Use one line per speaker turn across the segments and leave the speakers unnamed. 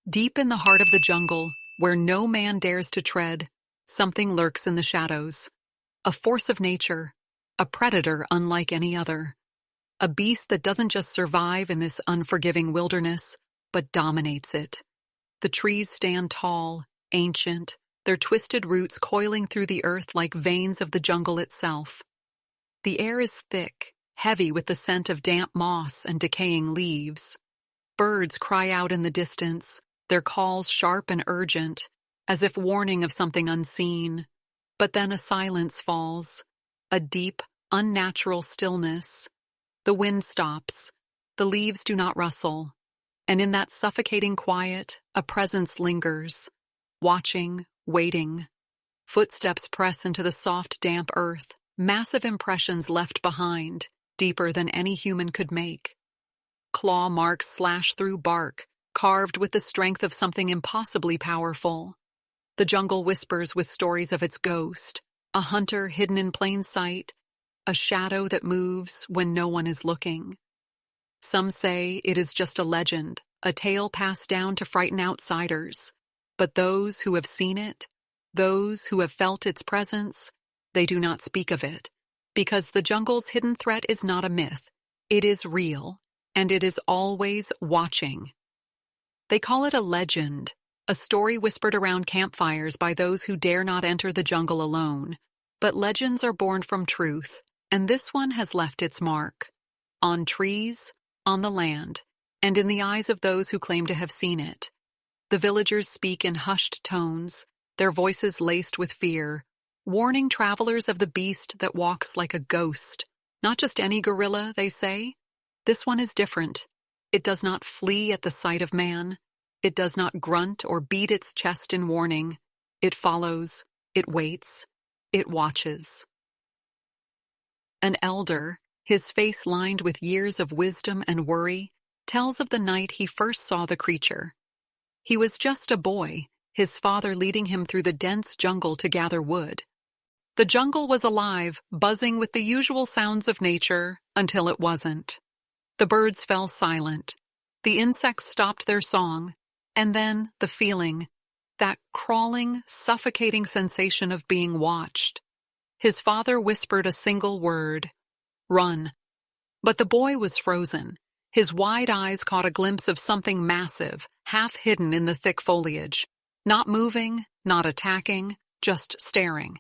Deep in the heart of the jungle, where no man dares to tread, something lurks in the shadows. A force of nature, a predator unlike any other. A beast that doesn't just survive in this unforgiving wilderness, but dominates it. The trees stand tall, ancient, their twisted roots coiling through the earth like veins of the jungle itself. The air is thick, heavy with the scent of damp moss and decaying leaves. Birds cry out in the distance, their calls sharp and urgent, as if warning of something unseen. But then a silence falls, a deep, unnatural stillness. The wind stops, the leaves do not rustle, and in that suffocating quiet, a presence lingers, watching, waiting. Footsteps press into the soft, damp earth, massive impressions left behind, deeper than any human could make. Claw marks slash through bark, carved with the strength of something impossibly powerful. The jungle whispers with stories of its ghost, a hunter hidden in plain sight, a shadow that moves when no one is looking. Some say it is just a legend, a tale passed down to frighten outsiders. But those who have seen it, those who have felt its presence, they do not speak of it, because the jungle's hidden threat is not a myth. It is real, and it is always watching. They call it a legend, a story whispered around campfires by those who dare not enter the jungle alone. But legends are born from truth, and this one has left its mark. On trees, on the land, and in the eyes of those who claim to have seen it. The villagers speak in hushed tones, their voices laced with fear, warning travelers of the beast that walks like a ghost. Not just any gorilla, they say. This one is different. It does not flee at the sight of man. It does not grunt or beat its chest in warning. It follows, it waits, it watches. An elder, his face lined with years of wisdom and worry, tells of the night he first saw the creature. He was just a boy, his father leading him through the dense jungle to gather wood. The jungle was alive, buzzing with the usual sounds of nature, until it wasn't. The birds fell silent. The insects stopped their song. And then the feeling, that crawling, suffocating sensation of being watched. His father whispered a single word, "Run." But the boy was frozen. His wide eyes caught a glimpse of something massive, half hidden in the thick foliage. Not moving, not attacking, just staring.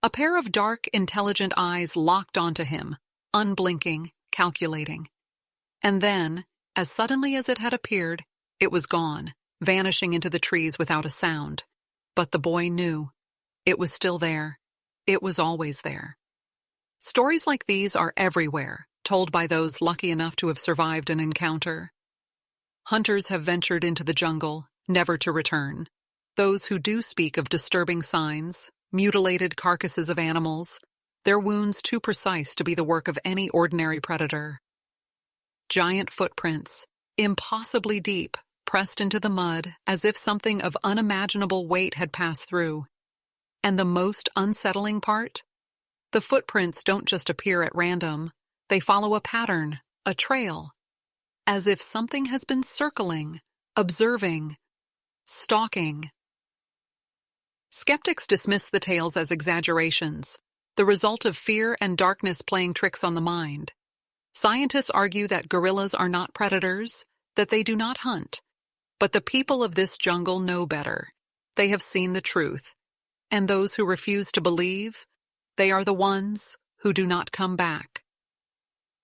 A pair of dark, intelligent eyes locked onto him, unblinking, calculating. And then, as suddenly as it had appeared, it was gone, vanishing into the trees without a sound. But the boy knew. It was still there. It was always there. Stories like these are everywhere, told by those lucky enough to have survived an encounter. Hunters have ventured into the jungle, never to return. Those who do speak of disturbing signs, mutilated carcasses of animals, their wounds too precise to be the work of any ordinary predator. Giant footprints, impossibly deep, pressed into the mud as if something of unimaginable weight had passed through. And the most unsettling part? The footprints don't just appear at random. They follow a pattern, a trail, as if something has been circling, observing, stalking. Skeptics dismiss the tales as exaggerations, the result of fear and darkness playing tricks on the mind. Scientists argue that gorillas are not predators, that they do not hunt. But the people of this jungle know better. They have seen the truth. And those who refuse to believe, they are the ones who do not come back.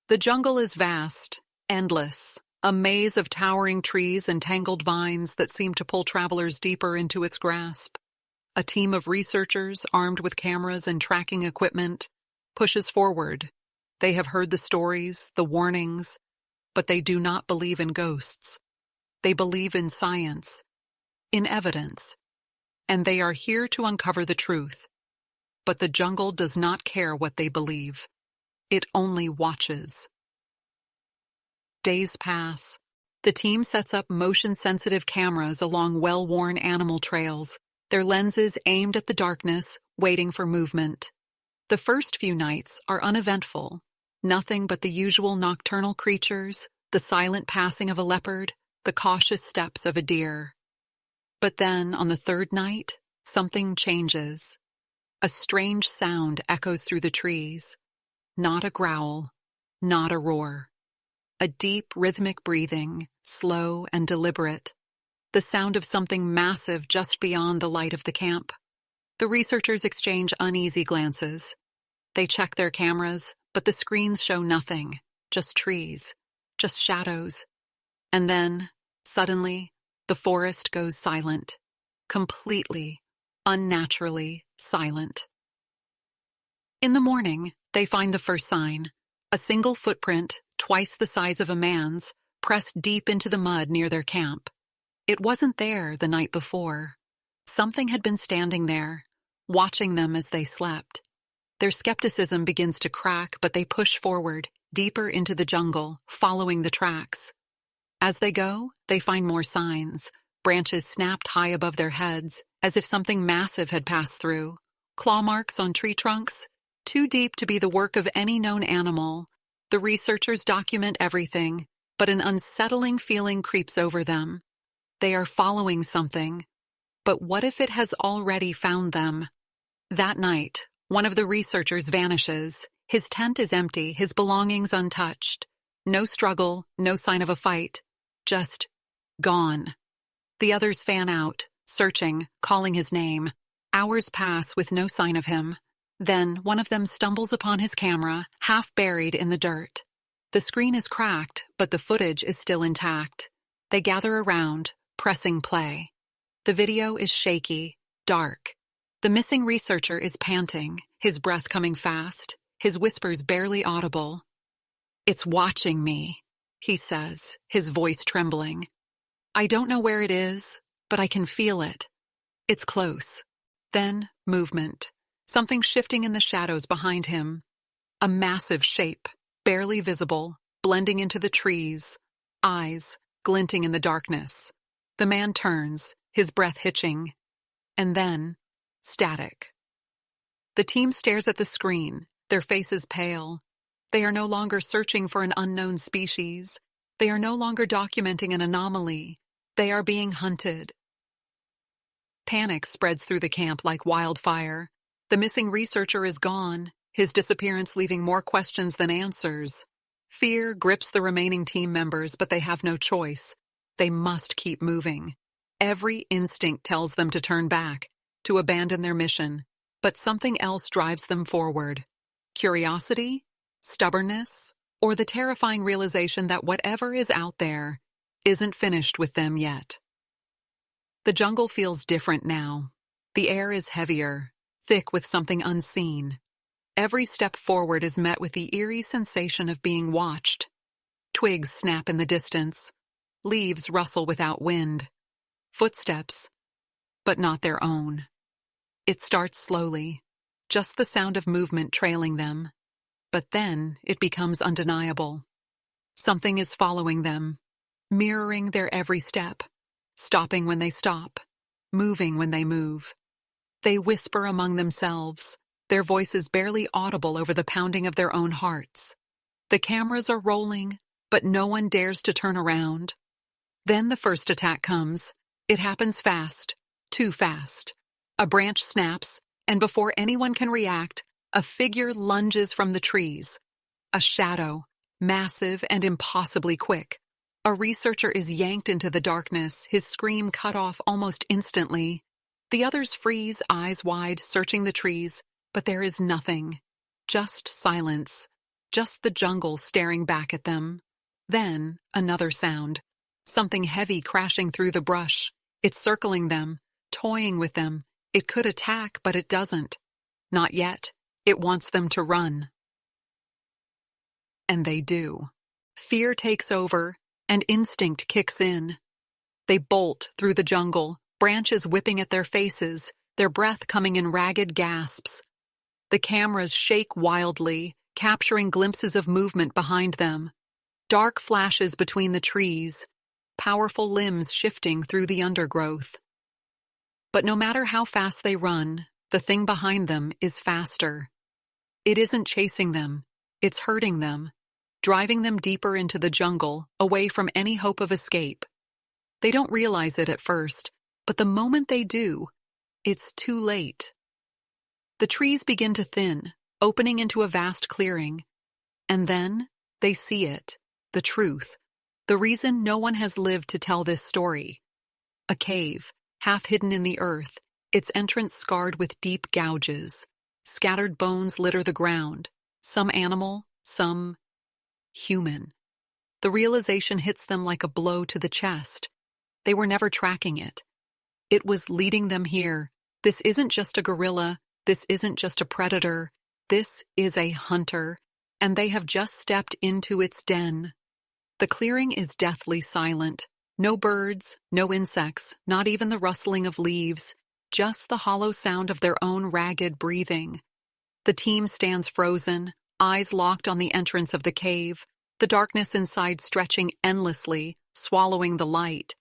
The jungle is vast, endless, a maze of towering trees and tangled vines that seem to pull travelers deeper into its grasp. A team of researchers, armed with cameras and tracking equipment, pushes forward. They have heard the stories, the warnings, but they do not believe in ghosts. They believe in science, in evidence, and they are here to uncover the truth. But the jungle does not care what they believe. It only watches. Days pass. The team sets up motion-sensitive cameras along well-worn animal trails, their lenses aimed at the darkness, waiting for movement. The first few nights are uneventful. Nothing but the usual nocturnal creatures, the silent passing of a leopard, the cautious steps of a deer. But then, on the third night, something changes. A strange sound echoes through the trees. Not a growl, not a roar. A deep, rhythmic breathing, slow and deliberate. The sound of something massive just beyond the light of the camp. The researchers exchange uneasy glances. They check their cameras, but the screens show nothing. Just trees, just shadows. And then, suddenly, the forest goes silent. Completely, unnaturally silent. In the morning, they find the first sign. A single footprint, twice the size of a man's, pressed deep into the mud near their camp. It wasn't there the night before. Something had been standing there, watching them as they slept. Their skepticism begins to crack, but they push forward, deeper into the jungle, following the tracks. As they go, they find more signs. Branches snapped high above their heads, as if something massive had passed through. Claw marks on tree trunks, too deep to be the work of any known animal. The researchers document everything, but an unsettling feeling creeps over them. They are following something. But what if it has already found them? That night, one of the researchers vanishes. His tent is empty, his belongings untouched. No struggle, no sign of a fight. Just gone. The others fan out, searching, calling his name. Hours pass with no sign of him. Then one of them stumbles upon his camera, half buried in the dirt. The screen is cracked, but the footage is still intact. They gather around, pressing play. The video is shaky, dark. The missing researcher is panting, his breath coming fast, his whispers barely audible. "It's watching me," he says, his voice trembling. "I don't know where it is, but I can feel it. It's close." Then, movement. Something shifting in the shadows behind him. A massive shape, barely visible, blending into the trees. Eyes, glinting in the darkness. The man turns, his breath hitching. And then, static. The team stares at the screen, their faces pale. They are no longer searching for an unknown species. They are no longer documenting an anomaly. They are being hunted. Panic spreads through the camp like wildfire. The missing researcher is gone, his disappearance leaving more questions than answers. Fear grips the remaining team members, but they have no choice. They must keep moving. Every instinct tells them to turn back, to abandon their mission, but something else drives them forward. Curiosity, stubbornness, or the terrifying realization that whatever is out there isn't finished with them yet. The jungle feels different now. The air is heavier, thick with something unseen. Every step forward is met with the eerie sensation of being watched. Twigs snap in the distance. Leaves rustle without wind. Footsteps, but not their own. It starts slowly, just the sound of movement trailing them. But then it becomes undeniable. Something is following them, mirroring their every step, stopping when they stop, moving when they move. They whisper among themselves, their voices barely audible over the pounding of their own hearts. The cameras are rolling, but no one dares to turn around. Then the first attack comes. It happens fast, too fast. A branch snaps, and before anyone can react, a figure lunges from the trees. A shadow, massive and impossibly quick. A researcher is yanked into the darkness, his scream cut off almost instantly. The others freeze, eyes wide, searching the trees, but there is nothing. Just silence. Just the jungle staring back at them. Then, another sound. Something heavy crashing through the brush. It's circling them, toying with them. It could attack, but it doesn't. Not yet. It wants them to run. And they do. Fear takes over, and instinct kicks in. They bolt through the jungle, branches whipping at their faces, their breath coming in ragged gasps. The cameras shake wildly, capturing glimpses of movement behind them. Dark flashes between the trees, powerful limbs shifting through the undergrowth. But no matter how fast they run, the thing behind them is faster. It isn't chasing them, it's hurting them, driving them deeper into the jungle, away from any hope of escape. They don't realize it at first, But the moment they do, it's too late. The trees begin to thin, opening into a vast clearing. And then they see it, the truth, the reason no one has lived to tell this story. A cave, half hidden in the earth, its entrance scarred with deep gouges. Scattered bones litter the ground, some animal, some human. The realization hits them like a blow to the chest. They were never tracking it. It was leading them here. This isn't just a gorilla, this isn't just a predator, this is a hunter, and they have just stepped into its den. The clearing is deathly silent. No birds, no insects, not even the rustling of leaves, just the hollow sound of their own ragged breathing. The team stands frozen, eyes locked on the entrance of the cave, the darkness inside stretching endlessly, swallowing the light.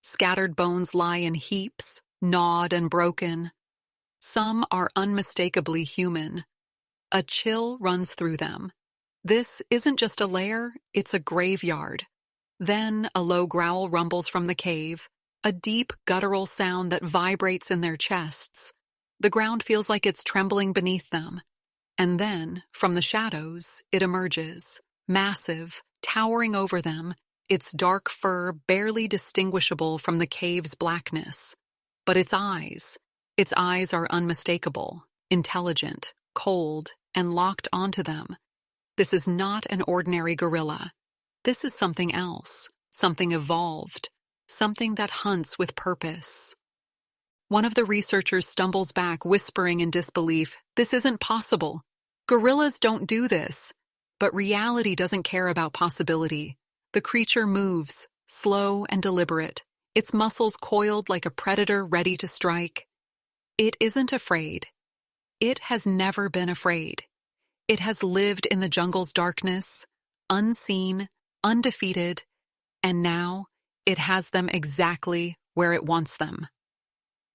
Scattered bones lie in heaps, gnawed and broken. Some are unmistakably human. A chill runs through them. This isn't just a lair, it's a graveyard. Then a low growl rumbles from the cave, a deep guttural sound that vibrates in their chests. The ground feels like it's trembling beneath them. And then, from the shadows, it emerges, massive, towering over them, its dark fur barely distinguishable from the cave's blackness. But its eyes are unmistakable, intelligent, cold, and locked onto them. This is not an ordinary gorilla. This is something else, something evolved, something that hunts with purpose. One of the researchers stumbles back, whispering in disbelief, "This isn't possible. Gorillas don't do this." But reality doesn't care about possibility. The creature moves, slow and deliberate, its muscles coiled like a predator ready to strike. It isn't afraid. It has never been afraid. It has lived in the jungle's darkness, unseen, undefeated, and now it has them exactly where it wants them.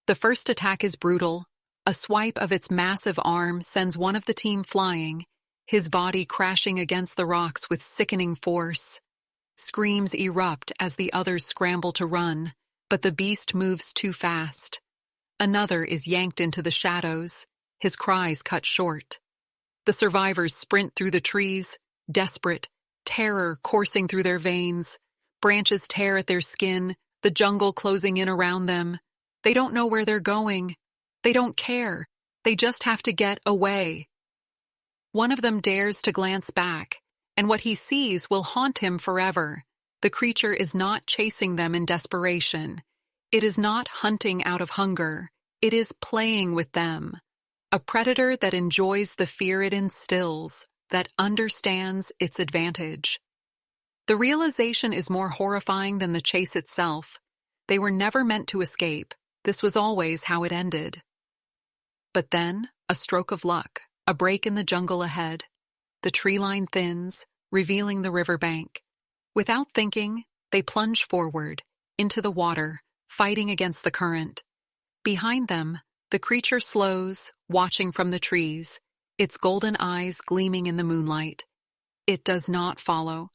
The first attack is brutal. A swipe of its massive arm sends one of the team flying, his body crashing against the rocks with sickening force. Screams erupt as the others scramble to run, but the beast moves too fast. Another is yanked into the shadows, his cries cut short. The survivors sprint through the trees, desperate, terror coursing through their veins. Branches tear at their skin, the jungle closing in around them. They don't know where they're going. They don't care. They just have to get away. One of them dares to glance back, and what he sees will haunt him forever. The creature is not chasing them in desperation. It is not hunting out of hunger. It is playing with them. A predator that enjoys the fear it instills, that understands its advantage. The realization is more horrifying than the chase itself. They were never meant to escape. This was always how it ended. But then, a stroke of luck, a break in the jungle ahead. The tree line thins, revealing the riverbank. Without thinking, they plunge forward, into the water, fighting against the current. Behind them, the creature slows, watching from the trees, its golden eyes gleaming in the moonlight. It does not follow.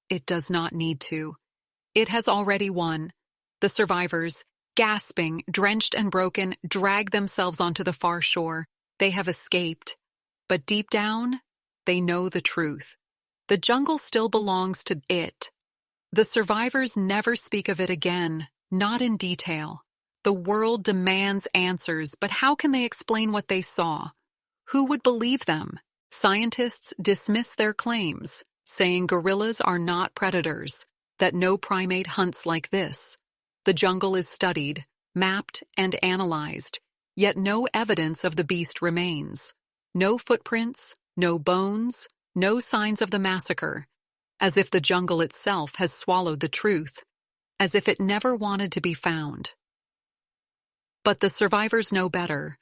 It does not need to. It has already won. The survivors, gasping, drenched and broken, drag themselves onto the far shore. They have escaped. But deep down, they know the truth. The jungle still belongs to it. The survivors never speak of it again, not in detail. The world demands answers, but how can they explain what they saw? Who would believe them? Scientists dismiss their claims, saying gorillas are not predators, that no primate hunts like this. The jungle is studied, mapped, and analyzed, yet no evidence of the beast remains. No footprints, no bones, no signs of the massacre, as if the jungle itself has swallowed the truth, as if it never wanted to be found. But the survivors know better.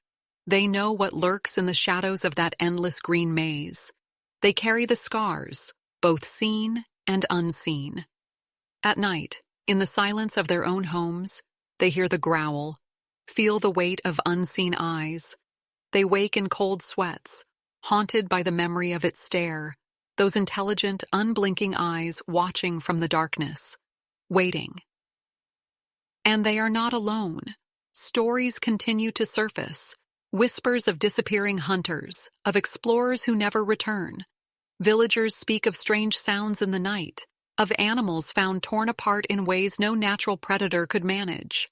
They know what lurks in the shadows of that endless green maze. They carry the scars, both seen and unseen. At night, in the silence of their own homes, they hear the growl, feel the weight of unseen eyes. They wake in cold sweats, haunted by the memory of its stare, those intelligent, unblinking eyes watching from the darkness, waiting. And they are not alone. stories continue to surface. Whispers of disappearing hunters, of explorers who never return. Villagers speak of strange sounds in the night, of animals found torn apart in ways no natural predator could manage.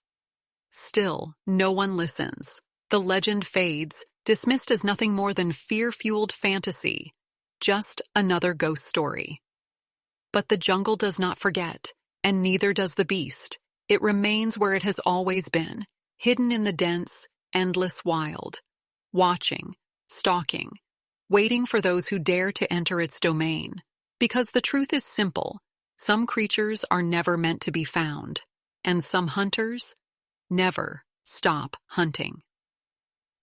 Still, no one listens. The legend fades, dismissed as nothing more than fear-fueled fantasy. Just another ghost story. But the jungle does not forget, and neither does the beast. It remains where it has always been, hidden in the dense, endless wild. Watching, stalking, waiting for those who dare to enter its domain. Because the truth is simple. Some creatures are never meant to be found, and some hunters never stop hunting.